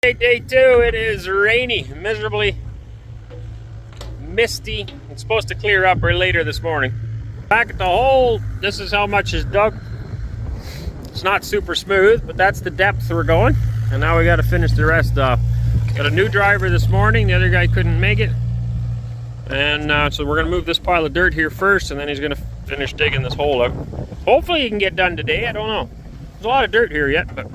Day 2, it is rainy, miserably misty. It's supposed to clear up later this morning. Back at the hole, this is how much is dug. It's not super smooth, but that's the depth we're going. And now we got to finish the rest off. Got a new driver this morning, the other guy couldn't make it. And so we're gonna move this pile of dirt here first, and then he's gonna finish digging this hole out. Hopefully he can get done today, I don't know. There's a lot of dirt here yet, but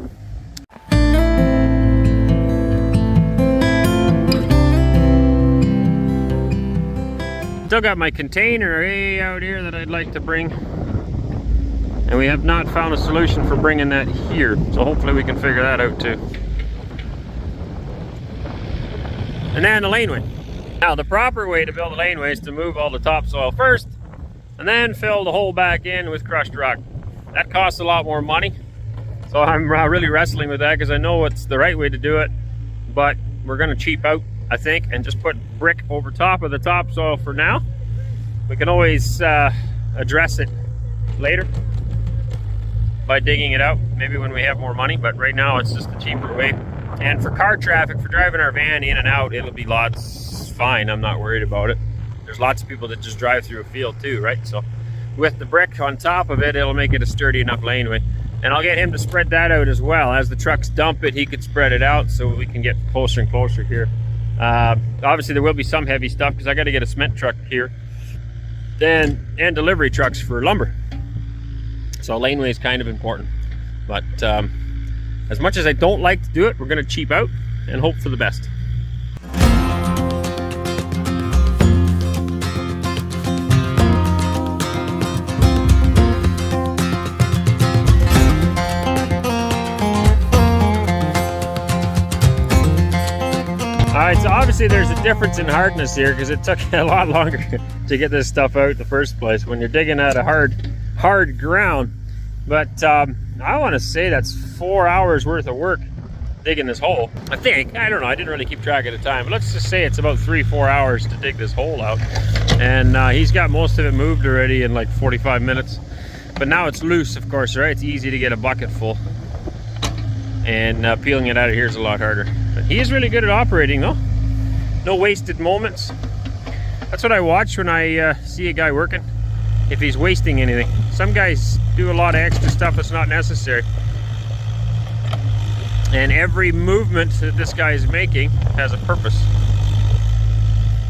still got my container way out here that I'd like to bring, and we have not found a solution for bringing that here, so hopefully we can figure that out too. And then the laneway. Now the proper way to build a laneway is to move all the topsoil first and then fill the hole back in with crushed rock. That costs a lot more money, so I'm really wrestling with that because I know it's the right way to do it, but we're going to cheap out, I think, and just put brick over top of the topsoil for now. We can always address it later by digging it out, maybe when we have more money, but right now it's just the cheaper way. And for car traffic, for driving our van in and out, it'll be lots fine. I'm not worried about it. There's lots of people that just drive through a field too, right? So with the brick on top of it, it'll make it a sturdy enough laneway. And I'll get him to spread that out as well. As the trucks dump it, he could spread it out so we can get closer and closer here. Obviously there will be some heavy stuff because I got to get a cement truck here and delivery trucks for lumber, so laneway is kind of important. But as much as I don't like to do it, we're going to cheap out and hope for the best. Alright, so obviously there's a difference in hardness here because it took a lot longer to get this stuff out in the first place when you're digging out a hard ground. But I want to say that's 4 hours worth of work digging this hole. I think, I don't know, I didn't really keep track of the time, but let's just say it's about 3-4 hours to dig this hole out. And he's got most of it moved already in like 45 minutes. But now it's loose, of course, right? It's easy to get a bucket full. And peeling it out of here is a lot harder. But he is really good at operating though. No wasted moments. That's what I watch when I see a guy working, if he's wasting anything. Some guys do a lot of extra stuff that's not necessary. And every movement that this guy is making has a purpose.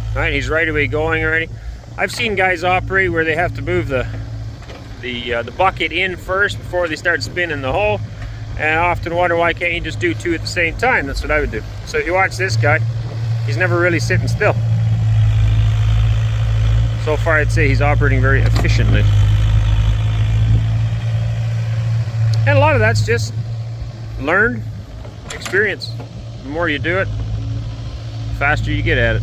All right, he's right away going already. I've seen guys operate where they have to move the bucket in first before they start spinning the hole. And I often wonder, why can't you just do two at the same time? That's what I would do. So if you watch this guy, he's never really sitting still. So far I'd say he's operating very efficiently. And a lot of that's just learned experience. The more you do it, the faster you get at it.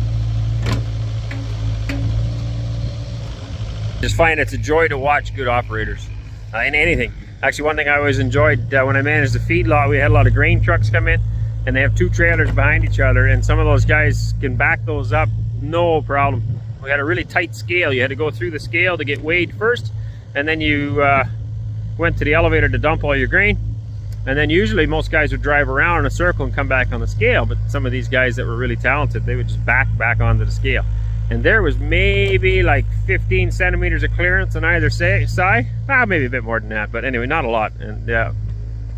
Just find it's a joy to watch good operators in anything. Actually, one thing I always enjoyed when I managed the feedlot, we had a lot of grain trucks come in, and they have two trailers behind each other, and some of those guys can back those up no problem. We had a really tight scale. You had to go through the scale to get weighed first, and then you went to the elevator to dump all your grain, and then usually most guys would drive around in a circle and come back on the scale. But some of these guys that were really talented, they would just back onto the scale, and there was maybe like 15 centimeters of clearance on either side. Maybe a bit more than that, but anyway, not a lot. And a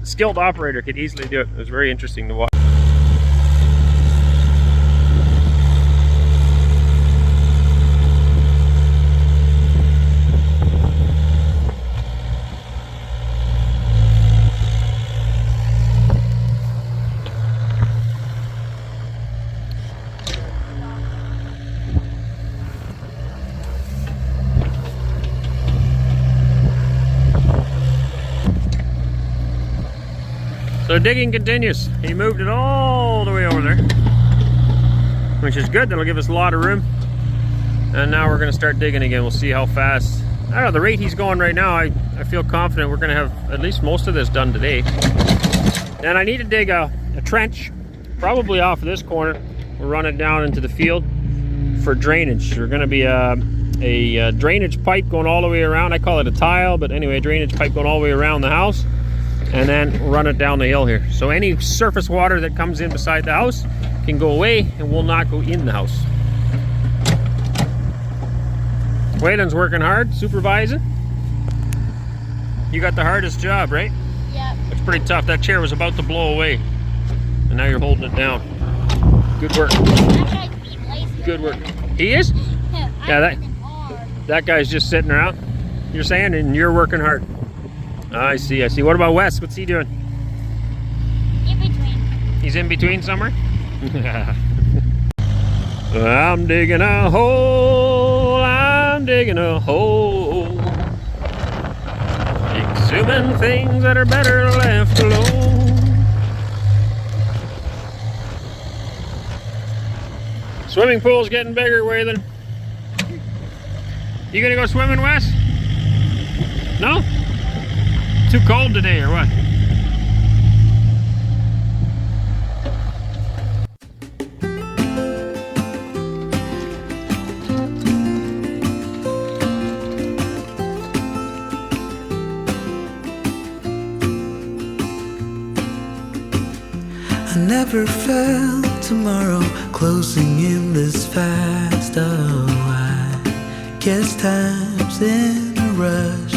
skilled operator could easily do it. It was very interesting to watch. So digging continues. He moved it all the way over there, which is good. That'll give us a lot of room. And now we're going to start digging again. We'll see how fast. I don't know, the rate he's going right now, I feel confident we're going to have at least most of this done today. And I need to dig a trench, probably off of this corner. We'll run it down into the field for drainage. There's going to be a drainage pipe going all the way around. I call it a tile, but anyway, a drainage pipe going all the way around the house. and then run it down the hill here. So any surface water that comes in beside the house can go away and will not go in the house. Waylon's working hard, supervising. You got the hardest job, right? Yep. It's pretty tough. That chair was about to blow away, and now you're holding it down. Good work. Good work. He is? Yeah, that guy's just sitting around. You're saying, and you're working hard. I see, I see. What about Wes? What's he doing? In between. He's in between somewhere? I'm digging a hole, I'm digging a hole. Exhuming things that are better left alone. Swimming pool's getting bigger, Waylon. You gonna go swimming, Wes? No? Too cold today, or what? I never felt tomorrow closing in this fast. Oh, I guess time's in a rush.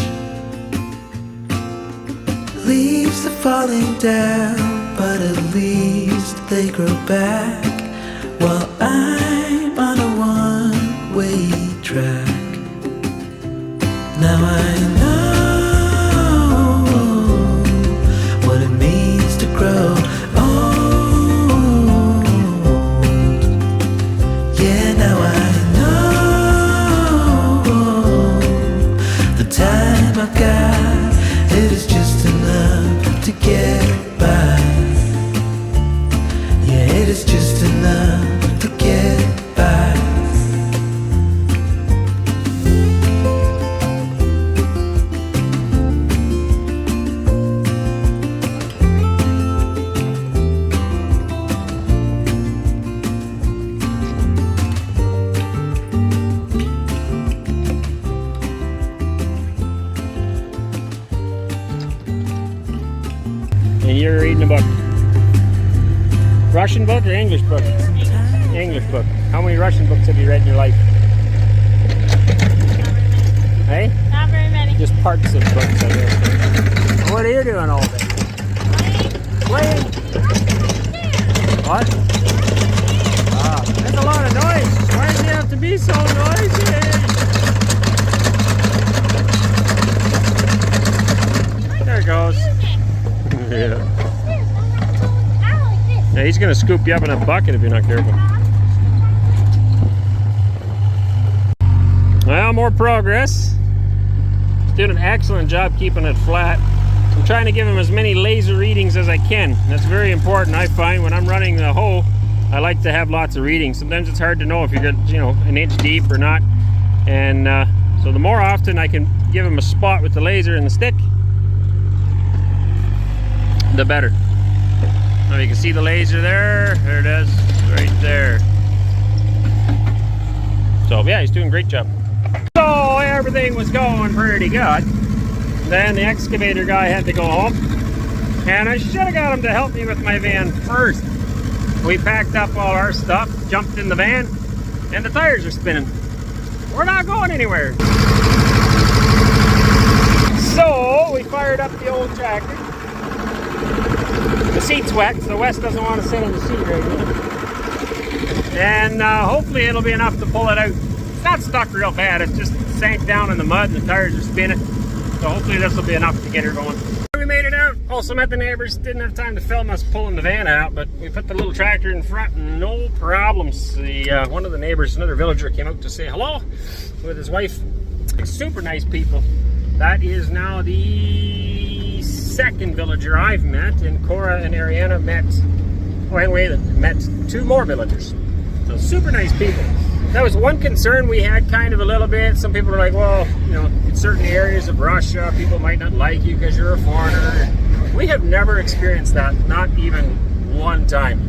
Leaves are falling down, but at least they grow back, while I'm on a one-way track. Now I know what it means to grow old. Yeah, now I know the time I've got, it is just enough to get by. Yeah, it is just enough to get by. And you're reading a book. Russian book or English book? English book. How many Russian books have you read in your life? Hey? Not very many. Just parts of books, I guess. What are you doing all day? Playing. What? Ah, there's a lot of noise. Why does it have to be so noisy? There it goes. Yeah. Yeah, he's gonna scoop you up in a bucket if you're not careful. Well, more progress. He's doing an excellent job keeping it flat. I'm trying to give him as many laser readings as I can. That's very important, I find. When I'm running the hoe, I like to have lots of readings. Sometimes it's hard to know if you're, you know, an inch deep or not. And so the more often I can give him a spot with the laser and the stick, the better. Now you can see the laser there. There it is, right there. So yeah, he's doing a great job. So everything was going pretty good. Then the excavator guy had to go home, and I should have got him to help me with my van first. We packed up all our stuff, jumped in the van, and the tires are spinning. We're not going anywhere. So we fired up the old tractor. The seat's wet, so Wes doesn't want to sit in the seat right now. And hopefully it'll be enough to pull it out. It's not stuck real bad, it just sank down in the mud and the tires are spinning. So hopefully this will be enough to get her going. We made it out. Also met the neighbors. Didn't have time to film us pulling the van out, but we put the little tractor in front and no problems. The one of the neighbors, another villager, came out to say hello with his wife. Super nice people. That is now the second villager I've met, and Cora and Ariana met, met two more villagers. So super nice people. That was one concern we had kind of a little bit. Some people were like, well, you know, in certain areas of Russia, people might not like you because you're a foreigner. We have never experienced that, not even one time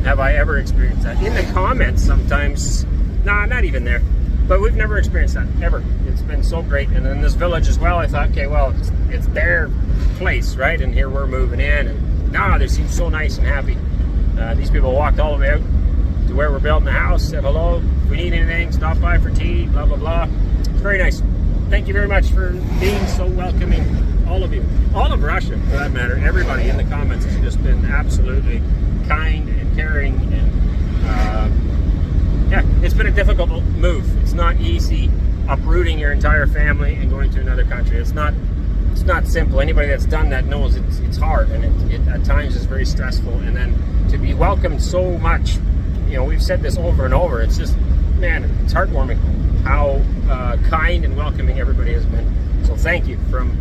have I ever experienced that. In the comments sometimes, nah, not even there. But we've never experienced that, ever. It's been so great. And in this village as well, I thought, okay, well, it's their place, right? And here we're moving in, and they seem so nice and happy. These people walked all the way out to where we're building the house, said hello, if we need anything, stop by for tea, blah, blah, blah. It's very nice. Thank you very much for being so welcoming, all of you. All of Russia, for that matter. Everybody in the comments has just been absolutely kind and caring, and yeah, it's been a difficult move. It's not easy uprooting your entire family and going to another country. It's not simple. Anybody that's done that knows it's hard, and it at times is very stressful. And then to be welcomed so much, you know, we've said this over and over. It's just, man, it's heartwarming how kind and welcoming everybody has been. So thank you from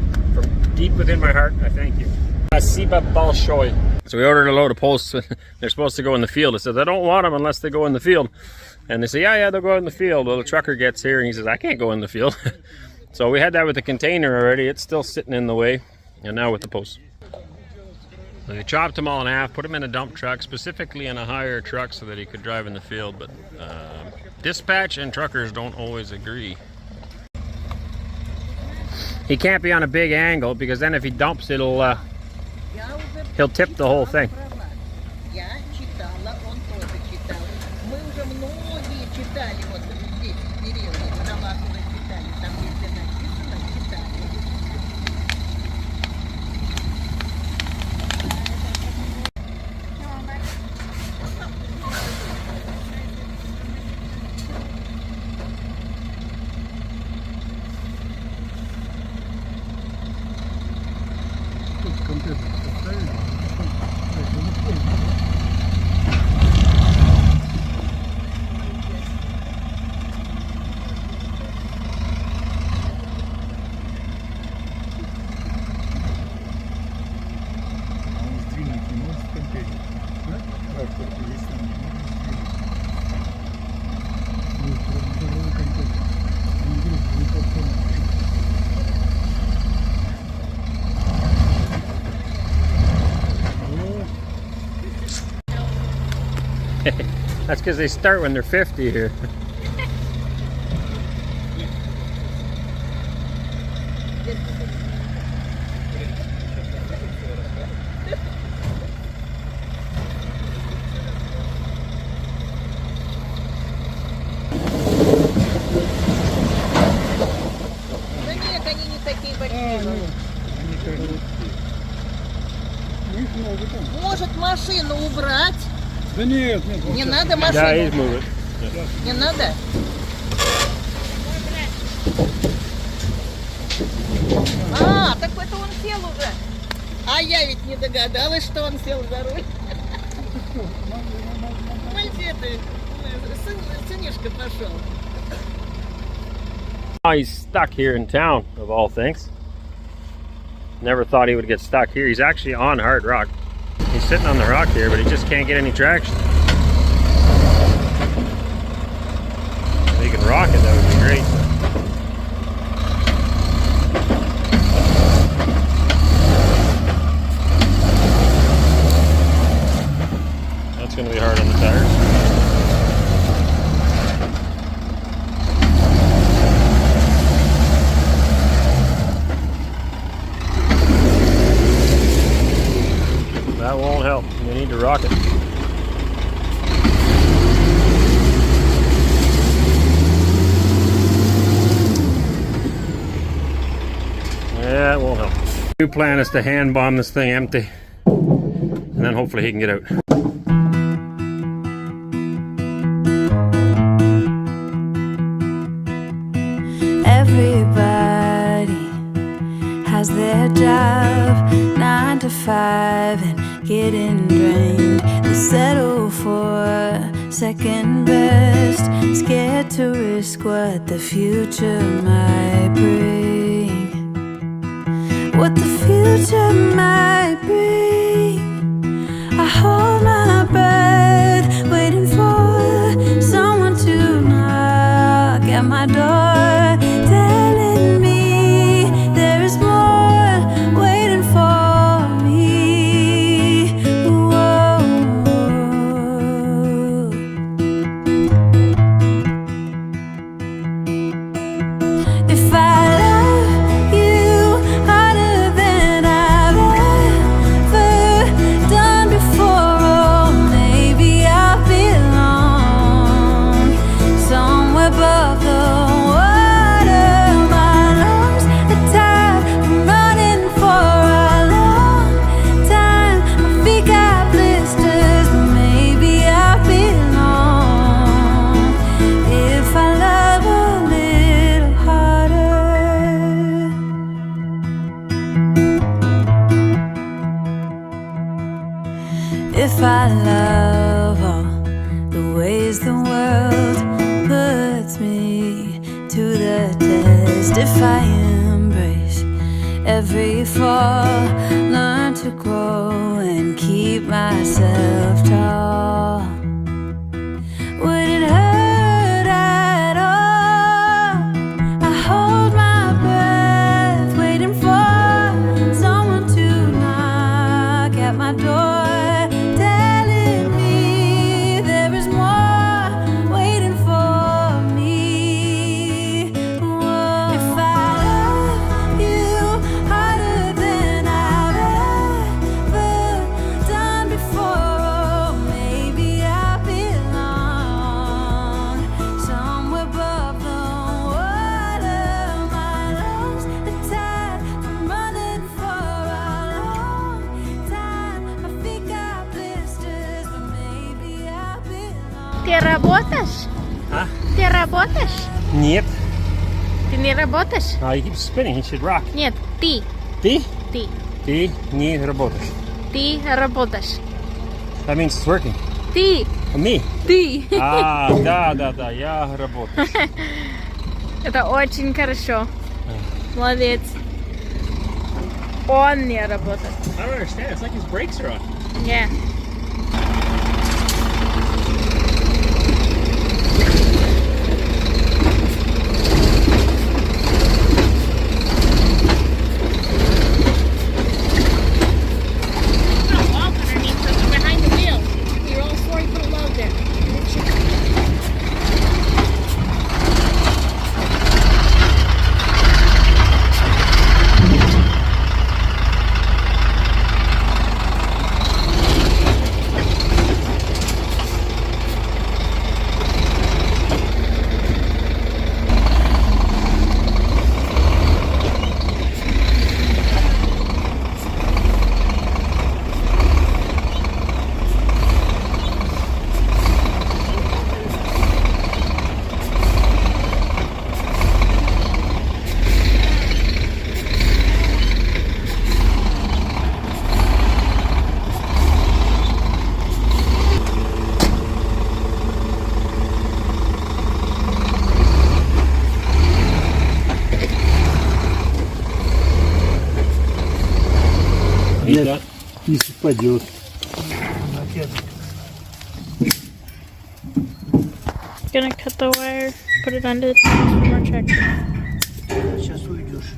deep within my heart. I thank you. Spasibo большое. So we ordered a load of posts. They're supposed to go in the field. It says I don't want them unless they go in the field. And they say, yeah, they'll go in the field. Well, the trucker gets here and he says, I can't go in the field. So we had that with the container already. It's still sitting in the way. And now with the posts. So they chopped them all in half, put them in a dump truck, specifically in a higher truck so that he could drive in the field. But dispatch and truckers don't always agree. He can't be on a big angle because then if he dumps, he'll tip the whole thing. That's because they start when they're 50 here. Может машину убрать? Да нет, Не надо машину. Yeah, he's moving. Не надо? А, так это он сел уже. А я ведь не догадалась, что он сел за руль. Сынишка пошел. Oh, he's stuck here in town, of all things. Never thought he would get stuck here. He's actually on hard rock. He's sitting on the rock here, but he just can't get any traction. If he can rock it, that would be great. That's going to be hard on the tires. That won't help. We need to rock it. Yeah, it won't help. New plan is to hand bomb this thing empty, and then hopefully he can get out. Everybody has their job, 9 to 5, and getting drained. They settle for second best, scared to risk what the future might bring. What the future might bring. I hold my breath, waiting for someone to knock at my door, telling me there is more waiting for me. Whoa. If I love you harder than I've Ты работаешь? Huh? Ты работаешь? Нет. Ты не работаешь? He keeps spinning. He should rock. Нет, ты. Ты? Ты. Ты не работаешь. Ты работаешь. That means it's working. Ты. Me. Ты. Да, я работаю. Это очень хорошо. Молодец. Он не работает. I don't understand. It's like his brakes are on. Yeah. Нет, не совпадет. Gonna cut the wire, put it under the transformer tractor. Сейчас уйдешь.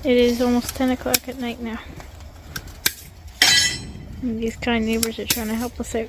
It is almost 10 o'clock at night now. And these kind neighbors are trying to help us out.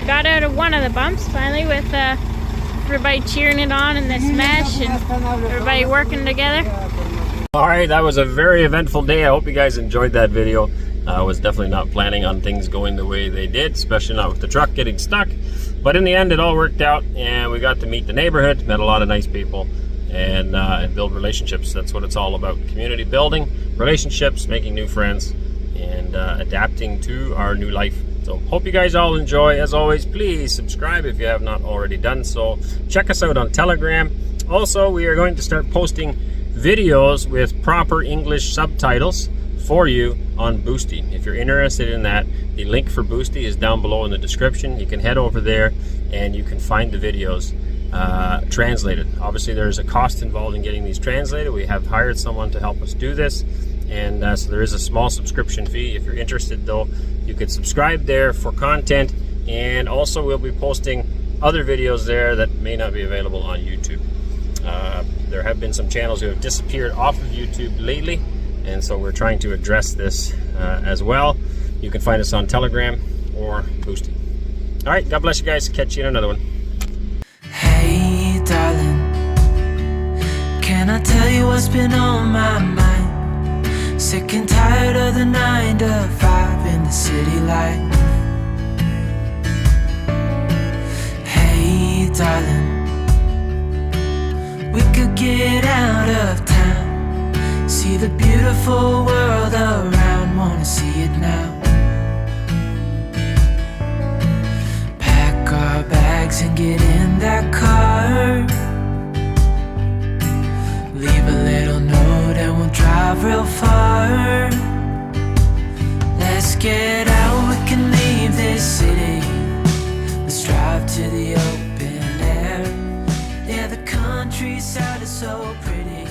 Got out of one of the bumps finally with everybody cheering it on in this mesh and everybody working together. Alright, that was a very eventful day. I hope you guys enjoyed that video. I was definitely not planning on things going the way they did, especially not with the truck getting stuck. But in the end, it all worked out, and we got to meet the neighborhood, met a lot of nice people, and build relationships. That's what it's all about. Community building, relationships, making new friends, and adapting to our new life. So hope you guys all enjoy. As always, please subscribe if you have not already done so. Check us out on Telegram. Also, we are going to start posting videos with proper English subtitles for you on Boosty. If you're interested in that, the link for Boosty is down below in the description. You can head over there and you can find the videos translated. Obviously, there's a cost involved in getting these translated. We have hired someone to help us do this, and so there is a small subscription fee. If you're interested, though, you could subscribe there for content, and also we'll be posting other videos there that may not be available on YouTube. There have been some channels who have disappeared off of YouTube lately, and so we're trying to address this as well. You can find us on Telegram or Boosty. All right, God bless you guys. Catch you in another one. Hey darling, can I tell you what's been on my mind? Sick and tired of the 9 to 5 in the city life. get out of town, see the beautiful world around, wanna see it now. Pack our bags and get in that car, leave a little note and we'll drive real far. Let's get out, we can leave this city, let's drive to the open air. Yeah, the countryside is so pretty.